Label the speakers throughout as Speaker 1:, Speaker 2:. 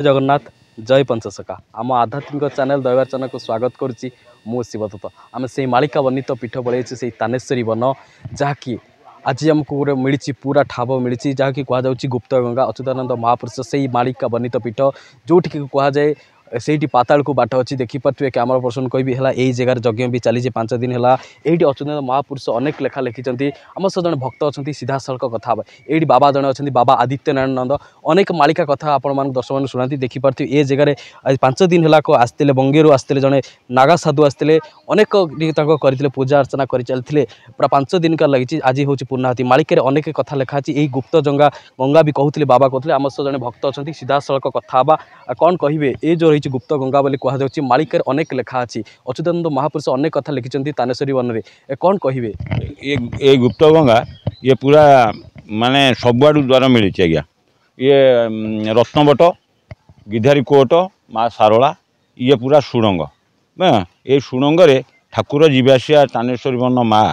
Speaker 1: जगन्नाथ जय पंचसखा आम आध्यात्मिक चैनल दैवाचन को स्वागत करुच्ची मु शिवदत्त आम से मालिका वर्णित पीठ पलैसे से तानेश्वरी वन जहाँकि आज आमको गोटे मिली पूरा ठाब मिली जहाँकि कहुच्छी गुप्त गंगा अच्युतानंद महापुरुष से मालिका वर्णित पीठ जो कहुए से पाताल को बाट अच्छी देखिपे कैमरा पर्सन कहि है यही जगार यज्ञ भी चली 5 दिन है ये अच्युतानंद महापुरुष अनेक लेखा लिखिं आम सह जन भक्त अच्छा सीधा सड़क कथा ये बाबा जड़े अच्छा बाबा आदित्य नारायण नंद अनेक मालिका कथा आपण दर्शक मैंने शुणा देखिपे ये जगार आज 5 दिन है आसते बंगेरु आसते जड़े नागा साधु आसते अनेक करते पूजा अर्चना कर चलते पूरा 5 दिन का लगी आज हूँ पूर्णाहुति मालिका अनेक कथा लिखा यही गुप्त गंगा गंगा भी कहते बाबा कहते आम सह जड़े भक्त अच्छा सीधा सड़क कथा कौन कहे ये जो रही गुप्त गंगा बोली कहुच्छी मालिकार अनेक लेखा अच्छी अच्युतानंद महापुरुष अनेक कथा लिखिं तानेश्वरी वन में कौन कहे
Speaker 2: ये गुप्त गंगा ये पूरा माने सबुआड़ द्वार मिली आज्ञा ये रत्नबट गिधारी कोट माँ सारला ये पूरा सुड़ंग ये सुड़ंग ठाकुर जीवासिया तानेश्वरी वन माँ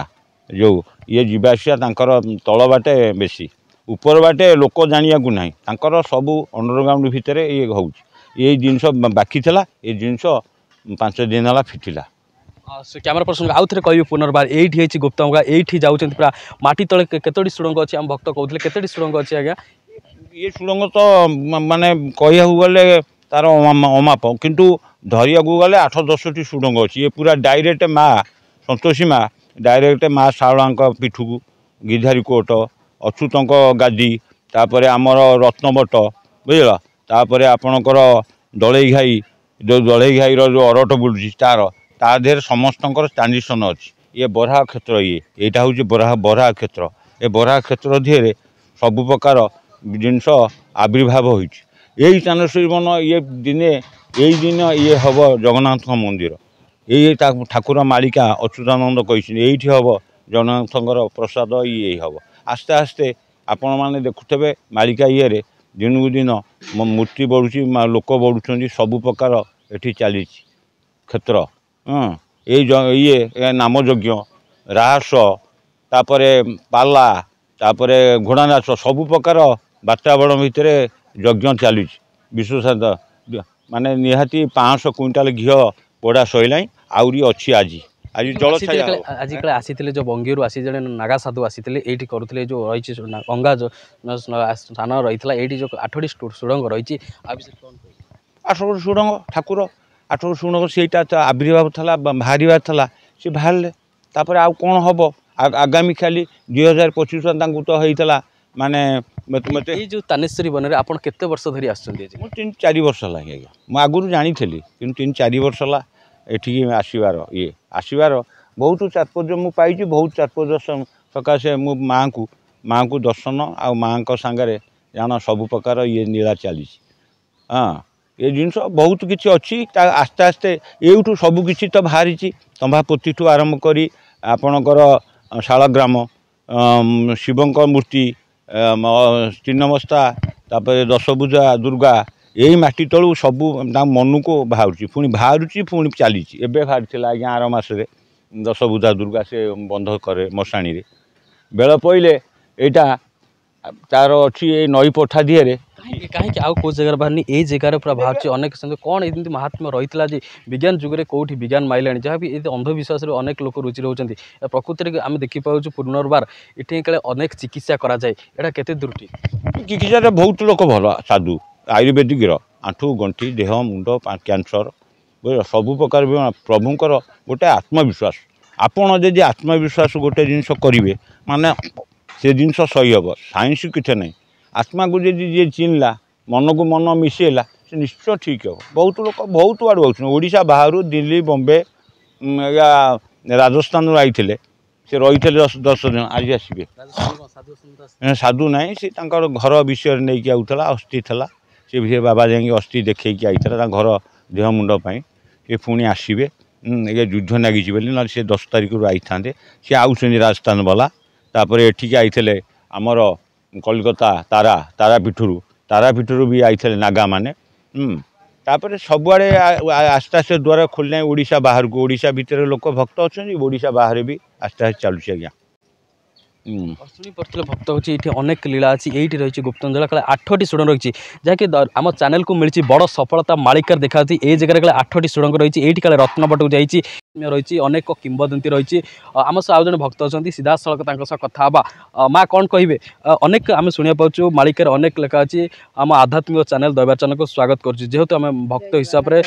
Speaker 2: जो ये जीवासिया तल बाटे बेसी ऊपर बाटे लोक जानिया को ना सबू अंडरग्राउंड भितर ये हूँ ये जिनस बाकी था ये जिनस 5 दिन है फिटिला
Speaker 1: से कैमरा पर्सन आउ थे कह पुनर्बार ये गुप्त गंगा ये जाऊँ पूरा माटी तले केतोटी सुड़ंग अच्छी आम भक्त कहते केतोटी सुड़ंग अच्छी आज्ञा
Speaker 2: ये सुड़ंग तो माने कह गले तार अमाप किंतु धरिया गले 8-10टी सुड़ंग अच्छी ये पूरा डायरेक्ट माँ संतोषी माँ डायरेक्ट माँ शारला पीठ को गिधारी कोट अच्युत गादी तापर आमर रत्नबट बुझल तापर आपणकर दलई घाई जो दलई घाई जो अरट बुलूँ तार देह समस्त ट्रांजिशन अच्छी ये बराह क्षेत्र ये हूँ बराह क्षेत्र ये बराह क्षेत्र दिहे सबु प्रकार जिनस आविर्भाव होई तानेश्वरी वन ये दिने यही दिन ये हम जगन्नाथ मंदिर ये ठाकुर मालिका अच्युतानंद कही हम जगन्नाथ प्रसाद ये हम आस्ते आस्ते आपण मैंने देखुथे मालिका ये दिन को दिन मूर्ति बढ़ुची लोक बढ़ुं सबु प्रकार ये चली क्षेत्र ये नाम यज्ञ राहस तापर पाला तापर घोड़ा नाच सबु प्रकार वातावरण भितर यज्ञ चली विश्वसाद माने निहाती 500 क्विंटाल घी पोड़ा सैला आहरी अच्छी आज आज जल
Speaker 1: आज कल आसी जो बंगीरु आसी जड़े नागा साधु आसी ये करुले जो रही गंगा जो स्थान रही है जो 8टी सुड़ंग रही
Speaker 2: 8 सुड़ंग ठाकुर 8 सुड़ंग सेटा तो आविर्भाव था बाहर था सी बाहर तापर आउ कौन हम आगामी खाली 2025 तो होता माने मत
Speaker 1: जो तानेश्वरी वन में आप केते वर्ष धरी आसुँच
Speaker 2: 3-4 वर्ष है आज्ञा मुझे आगुरी जानी कि 3-4 वर्ष है ये आसबार ये आसबार बहुत तात्पर्य मुझे पाई बहुत तात्पर्य सकाशे मु माँ को दर्शन आ माँ सांगे जान सब प्रकार ये नीला चली हाँ ये जिनस बहुत किसी अच्छी आस्ते आस्ते यूँ सबकि तो बाहरी तंभापोती ठू आरंभ कर आपणकर शालग्राम शिवंक मूर्ति चिन्नमस्ता तापर दशभुजा दुर्गा यही माटी तलू सबू मन को बाहर पुणी पुणी चली बाहरी आज्ञा आर मसरे दशभुजा दुर्गा से बंध करे मशाणी बेल पड़े यहाँ तार अच्छी ये नई पठा दिहे
Speaker 1: कहीं आउ कौ जगह बाहर ये जगार पूरा बाहर अनेक कौन ये महात्म्य रही है विज्ञान जुगे कौटी विज्ञान माइला जहाँ भी अंधविश्वास अनेक लोक रुचि रोचे प्रकृति में आम देखिपार पुनर्बार ये अनेक चिकित्सा कराए यहाँ केते दूर
Speaker 2: चिकित्सा बहुत लोक भल साधु आयुर्वेदिक आंठू गंठी देह मुंड कैंसर सबु प्रकार प्रभुंर गोटे आत्मविश्वास आपड़ जदि आत्मविश्वास गोटे जिनस करेंगे माने से जिनस सही हम साइंस किसी ना आत्मा को जी जी चिन्हला मन को मन मिसेला से निश्चय ठीक है बहुत लोग बहुत आड़ ओडिशा बाहर दिल्ली बॉम्बे या राजस्थान आई से रही 10 दिन आज आसबे साधु ना सी घर विषय नहीं कि आउला अस्थि था सी बाबा जाकि अस्थि देखी आई घर देह मुंडपाई ये पुणी आसबे ये युद्ध लगी ना सी 10 तारिख आई था सी आउन राजस्थान वाला तापर एठिक आई आमर कलकत्ता तारापीठरू भी आई नागा माने तापर सबुआड़े आस्ते आस्ते द्वार खोलना ओडिशा बाहर को ओडिशा भितर लोक भक्त अच्छा ओडिशा बाहर भी आस्ते आस्ते चलुच आज्ञा
Speaker 1: शुणी पड़े भक्त होची ये अनेक लीला अच्छी ये रही गुप्तंजला काले 8टी सुड़ंग रही जहाँकि आम चैनल को मिली बड़ सफलता मालिकार देखा ये जगह काले 8टी सुड़ंग रही ये काले रत्नपटक जाइए रही अनेक किंवदंती रही आम सह आज भक्त अच्छा सीधा सड़क कथा माँ कौन कहे अनेक आम शुणा पाचु मालिकार अनेक लेखा अच्छी आम आध्यात्मिक चैनल दैवाचन को स्वागत करेतु आम भक्त हिसाब से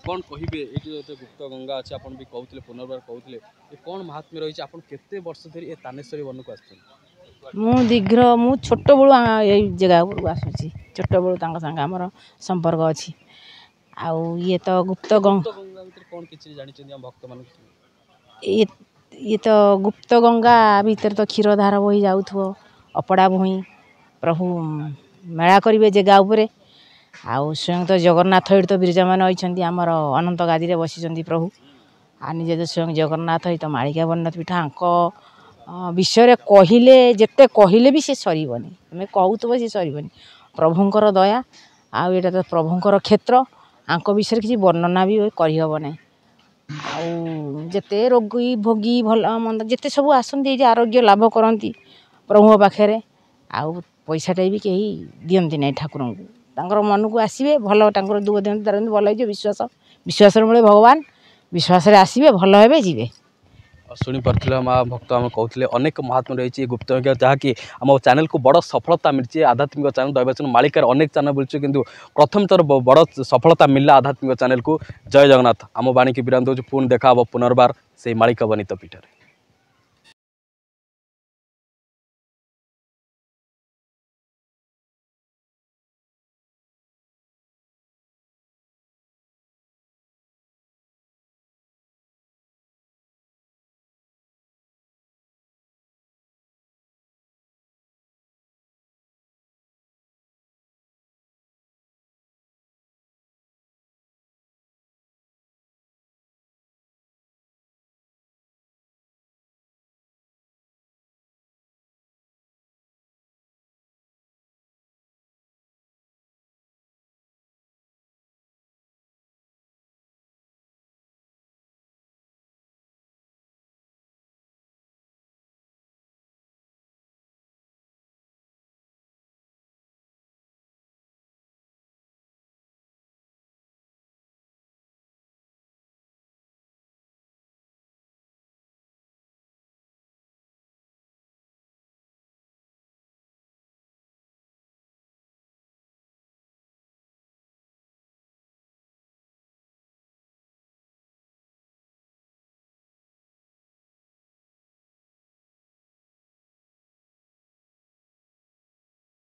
Speaker 1: कौन कहे ये गुप्त गंगा अच्छे आप भी कहते पुनर्बार कहते कौन महात्म्य रही आपते वर्ष धरी तानेश्वरी वन को आस
Speaker 3: दीर्घ मु छोट बड़ू ये जगह आसूसी छोट बड़ू संगे आमर संपर्क अच्छी आउ ये तो गुप्त गंगा
Speaker 1: कौन किसी जानी भक्त मान
Speaker 3: ये तो गुप्त गंगा भीतर तो क्षीरधार बही जाऊ अपड़ा भूई प्रभु मेला करेंगे जगह उपर आउ स्वयं तो जगन्नाथ ये तो बिरजा मान अच्छी आमर अनंत गादी बसी प्रभु आ निजे तो स्वयं जगन्नाथ ये तो मालिका बन्नत पीठ आंक विषय कहले जिते कहले भी सी सरबनी तुम कहूब सी सरबनी प्रभुंर दया आउ ये तो प्रभुंर क्षेत्र आंक विषय किसी वर्णना भी करहब ना आते रोगी भोगी भल मंद जिते सब आसती आरोग्य लाभ करती प्रभु पाखे आउ पैसाटा भी कहीं दिंती ना ठाकुर को मन को आसवे भल दुख दिखते भल विश्वास विश्वास मिले भगवान विश्वास आसवे भल हे जी
Speaker 1: शुणी पारे माँ भक्त आम कहते अनेक महात्मा रही गुप्त जहाँकि आम चैनल को बड़ सफलता मिली आध्यात्मिक चैनल दैवाचन मालिकार अनेक चैनल बुलूँ किंतु प्रथम थर बड़ सफलता मिलला आध्यात्मिक चैनल को जय जगन्नाथ आम बाणी की विराम दूँ पुणी देखा पुनर्बार से मालिका बनित पीठर।